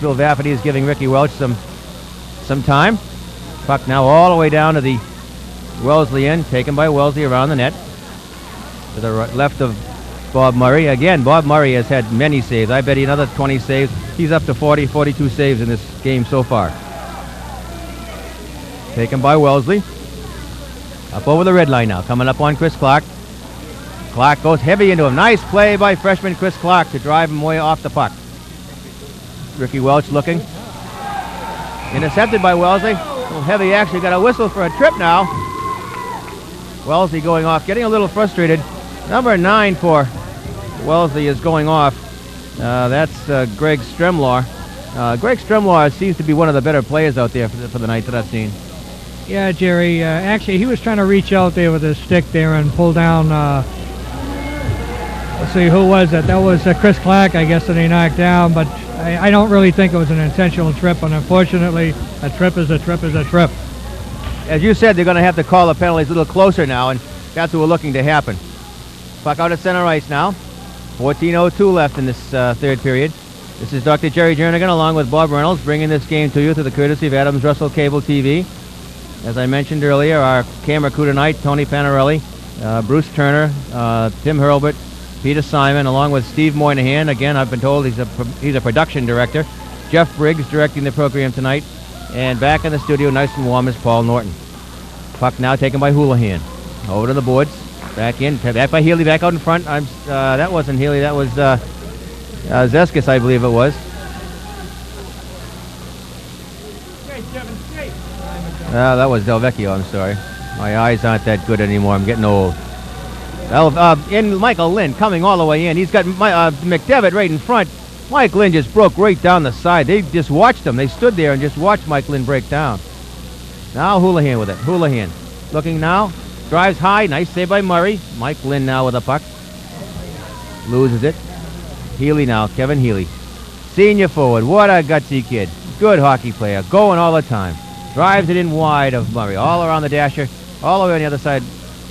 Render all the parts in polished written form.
Bill Vafferty is giving Ricky Welch some time. Puck now all the way down to the Wellesley end, taken by Wellesley around the net. To the left of Bob Murray. Again, Bob Murray has had many saves. I bet he another 20 saves. He's up to 42 saves in this game so far. Taken by Wellesley. Up over the red line now. Coming up on Chris Clark. Clark goes heavy into him. Nice play by freshman Chris Clark to drive him way off the puck. Ricky Welch looking. Intercepted by Wellesley. A little heavy actually. Got a whistle for a trip now. Wellesley going off. Getting a little frustrated. Number 9 for Wellesley is going off. That's Greg Stremlaw. Greg Stremlaw seems to be one of the better players out there for the night that I've seen. Yeah, Jerry. Actually, he was trying to reach out there with his stick there and pull down. Let's see, who was it? That was Chris Clark, I guess, that he knocked down. But I don't really think it was an intentional trip. And unfortunately, a trip is a trip is a trip. As you said, they're going to have to call the penalties a little closer now, and that's what we're looking to happen. Puck out at center ice now. 14:02 left in this third period. This is Dr. Jerry Jernigan along with Bob Reynolds bringing this game to you through the courtesy of Adams Russell Cable TV. As I mentioned earlier, our camera crew tonight, Tony Panarelli, Bruce Turner, Tim Hurlbert, Peter Simon, along with Steve Moynihan. Again, I've been told he's a production director. Jeff Briggs directing the program tonight. And back in the studio, nice and warm, is Paul Norton. Puck now taken by Houlihan. Over to the boards. Back in. Back by Healy. Back out in front. That wasn't Healy. That was Zeskis, I believe it was. That was Delvecchio, I'm sorry. My eyes aren't that good anymore. I'm getting old. In Michael Lynn coming all the way in. He's got McDevitt right in front. Mike Lynn just broke right down the side. They just watched him. They stood there and just watched Mike Lynn break down. Now Houlihan with it. Houlihan looking now. Drives high. Nice save by Murray. Mike Lynn now with a puck. Loses it. Healy now. Kevin Healy. Senior forward. What a gutsy kid. Good hockey player. Going all the time. Drives it in wide of Murray. All around the dasher. All the way on the other side.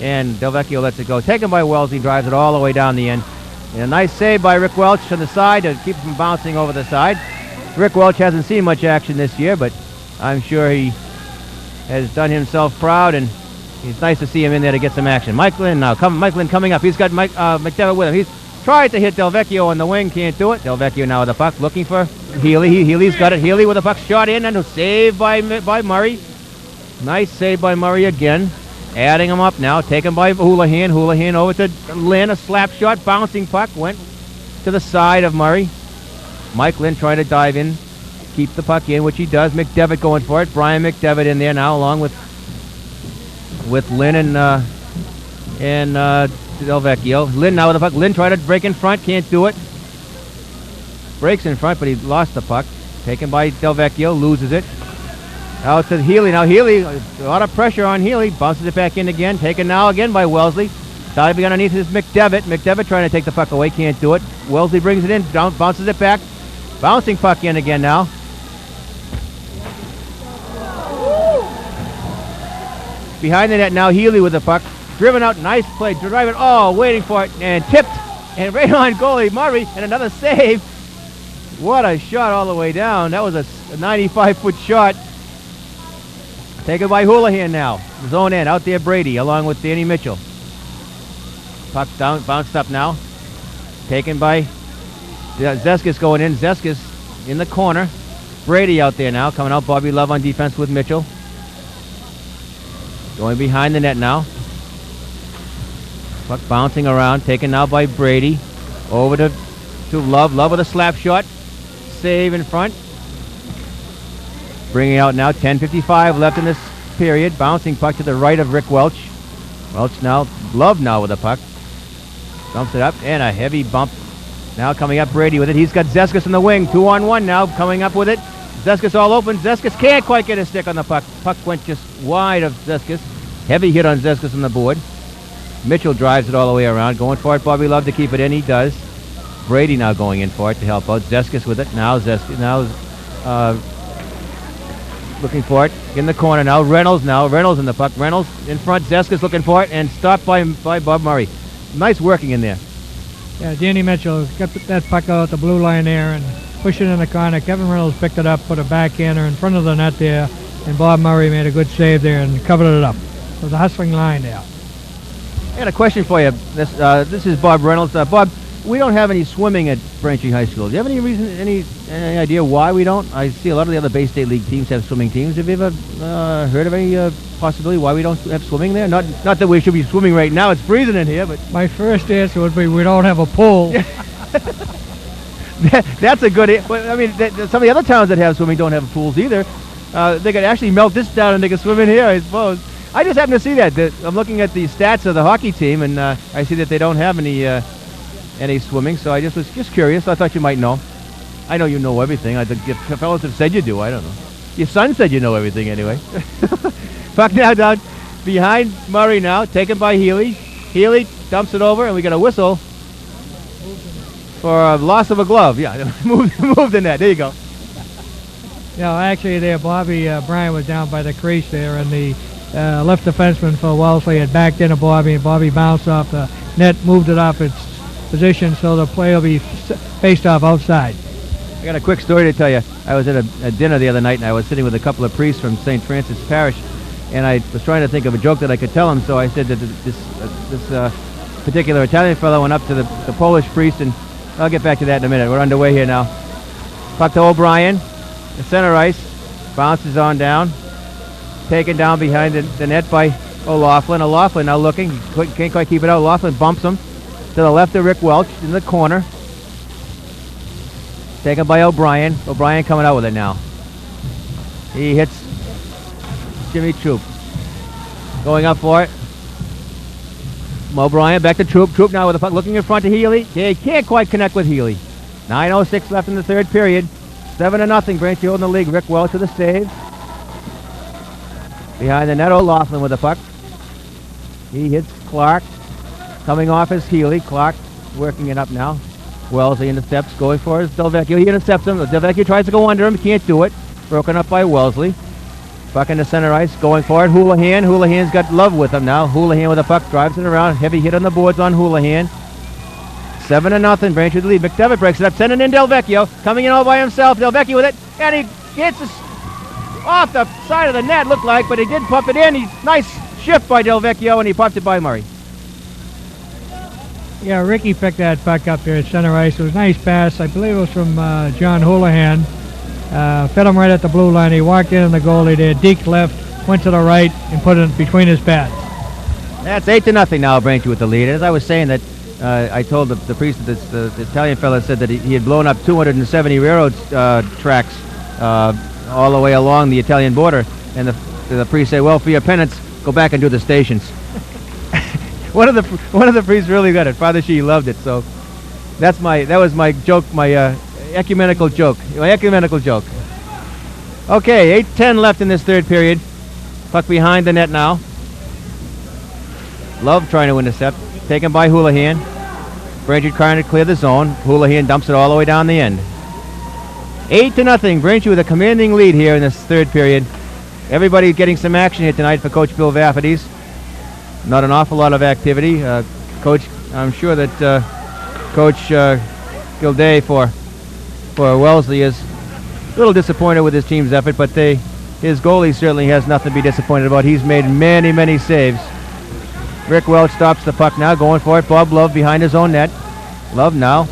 And Delvecchio lets it go. Taken by Wellesley. Drives it all the way down the end. And a nice save by Rick Welch on the side to keep him bouncing over the side. Rick Welch hasn't seen much action this year, but I'm sure he has done himself proud, and it's nice to see him in there to get some action. Mike Lynn now. Mike Lynn coming up. He's got McDevitt with him. He's tried to hit Delvecchio on the wing. Can't do it. Delvecchio now with the puck. Looking for Healy. Healy's got it. Healy with the puck. Shot in and a save by Murray. Nice save by Murray again. Adding him up now, taken by Houlihan. Houlihan over to Lynn, a slap shot, bouncing puck, went to the side of Murray. Mike Lynn trying to dive in, keep the puck in, which he does. McDevitt going for it. Brian McDevitt in there now, along with Lynn and Delvecchio. Lynn now with the puck. Lynn tried to break in front, can't do it. Breaks in front, but he lost the puck. Taken by Delvecchio, loses it. Out to Healy. Now Healy, a lot of pressure on Healy. Bounces it back in again. Taken now again by Wellesley. Diving underneath is McDevitt. McDevitt trying to take the puck away. Can't do it. Wellesley brings it in. Bounces it back. Bouncing puck in again now. Behind the net now. Healy with the puck. Driven out. Nice play. Driving. Oh, waiting for it. And tipped. And right on goalie Murray. And another save. What a shot all the way down. That was a 95-foot shot. Taken by Houlihan now. Zone in. Out there Brady along with Danny Mitchell. Puck down, bounced up now. Taken by Zeskis going in. Zeskis in the corner. Brady out there now. Coming out Bobby Love on defense with Mitchell. Going behind the net now. Puck bouncing around. Taken now by Brady. Over to Love. Love with a slap shot. Save in front. Bringing out now 10:55 left in this period. Bouncing puck to the right of Rick Welch. Welch now, Love now with the puck. Dumps it up and a heavy bump. Now coming up Brady with it. He's got Zeskis in the wing. 2-on-1 now coming up with it. Zeskis all open. Zeskis can't quite get a stick on the puck. Puck went just wide of Zeskis. Heavy hit on Zeskis on the board. Mitchell drives it all the way around. Going for it, Bobby Love to keep it in. He does. Brady now going in for it to help out. Zeskis with it. Now Zeskis looking for it in the corner now. Reynolds in the puck. Reynolds in front. Zeskis looking for it and stopped by Bob Murray. Nice working in there. Yeah, Danny Mitchell got that puck out the blue line there, and pushed it in the corner. Kevin Reynolds picked it up, put a backhander in front of the net there, and Bob Murray made a good save there and covered it up. It was a hustling line there. I got a question for you. This is Bob Reynolds. Bob, we don't have any swimming at Braintree High School. Do you have any idea why we don't? I see a lot of the other Bay State League teams have swimming teams. Have you ever heard of any possibility why we don't have swimming there? Not that we should be swimming right now. It's freezing in here, but My first answer would be we don't have a pool. that's a good. I mean, some of the other towns that have swimming don't have pools either. They could actually melt this down and they could swim in here, I suppose. I just happen to see that. I'm looking at the stats of the hockey team, and I see that they don't have any swimming. So I was just curious. I thought you might know. I know you know everything. I think if fellows have said you do. I don't know. Your son said you know everything anyway. Puck now down behind Murray now, taken by Healy. Healy dumps it over, and we got a whistle for a loss of a glove. Yeah, move the net. There you go. No, actually there, Bobby Bryant was down by the crease there, and the left defenseman for Wellesley had backed into Bobby, and Bobby bounced off the net, moved it off its position, so the play will be faced off outside. I got a quick story to tell you. I was at a dinner the other night, and I was sitting with a couple of priests from St. Francis Parish, and I was trying to think of a joke that I could tell them, so I said that this particular Italian fellow went up to the Polish priest, and I'll get back to that in a minute. We're underway here now. Puck to O'Brien, the center ice, bounces on down, taken down behind the net by O'Loughlin. O'Loughlin now looking, can't quite keep it out. O'Loughlin bumps him to the left of Rick Welch in the corner. Taken by O'Brien. O'Brien coming out with it now. He hits Jimmy Troop. Going up for it. O'Brien back to Troop. Troop now with the puck looking in front to Healy. He can't quite connect with Healy. 9:06 left in the third period. 7-0. Braintree holding the league. Rick Welch with the save. Behind the net, O'Loughlin with the puck. He hits Clark. Coming off is Healy. Clark working it up now. Wellesley intercepts, going for his Delvecchio. He intercepts him. Delvecchio tries to go under him. Can't do it. Broken up by Wellesley. Puck in the center ice, going for it. Houlihan. Houlihan's got Love with him now. Houlihan with the puck, drives it around. Heavy hit on the boards on Houlihan. 7-0. Braintree the lead. McDevitt breaks it up, sending in Delvecchio. Coming in all by himself. Delvecchio with it, and he hits off the side of the net, looked like, but he did pump it in. Nice shift by Delvecchio, and he pumped it by Murray. Yeah, Ricky picked that puck up there at center ice. It was a nice pass. I believe it was from John Houlihan. Fed him right at the blue line. He walked in the goalie there, deked left, went to the right, and put it between his pads. That's 8-0 now, Braintree with the lead. As I was saying that, I told the priest that the Italian fellow said that he had blown up 270 railroad tracks all the way along the Italian border, and the priest said, "Well, for your penance, go back and do the stations." One of the priests really got it. Father Shee loved it. So that was my joke, my ecumenical joke. Okay, 8:10 left in this third period. Puck behind the net now. Love trying to intercept, taken by Houlihan. Braintree trying to clear the zone. Houlihan dumps it all the way down the end. 8-0. Braintree with a commanding lead here in this third period. Everybody getting some action here tonight for Coach Bill Vafferty's. Not an awful lot of activity. Coach, I'm sure that Coach Gilday for Wellesley is a little disappointed with his team's effort, but his goalie certainly has nothing to be disappointed about. He's made many, many saves. Rick Welch stops the puck now, going for it. Bob Love behind his own net. Love now.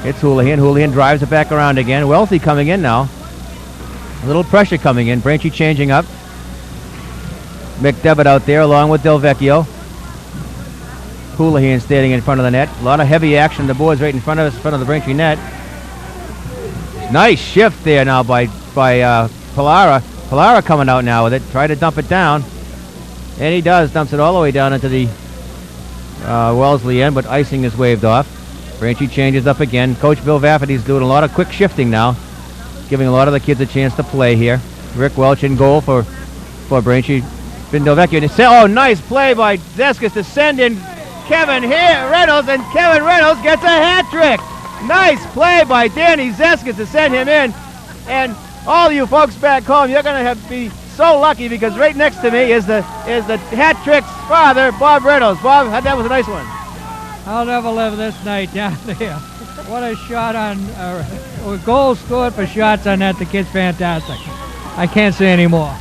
It's Houlihan. Houlihan drives it back around again. Wellesley coming in now. A little pressure coming in. Braintree changing up. McDevitt out there along with Delvecchio. Houlihan standing in front of the net. A lot of heavy action on the boards right in front of the Braintree net. Nice shift there now by Pallara. Pallara coming out now with it. Try to dump it down. And he does. Dumps it all the way down into the Wellesley end, but icing is waved off. Braintree changes up again. Coach Bill Vafferty's doing a lot of quick shifting now, giving a lot of the kids a chance to play here. Rick Welch in goal for Braintree. Delvecchio. Oh, nice play by Zeskis to send in Kevin Reynolds, and Kevin Reynolds gets a hat trick. Nice play by Danny Zeskis to send him in. And all you folks back home, you're going to be so lucky because right next to me is the hat trick's father, Bob Reynolds. Bob, that was a nice one. I'll never live this night down there. What a shot on goals scored for shots on net. The kid's fantastic. I can't say any more.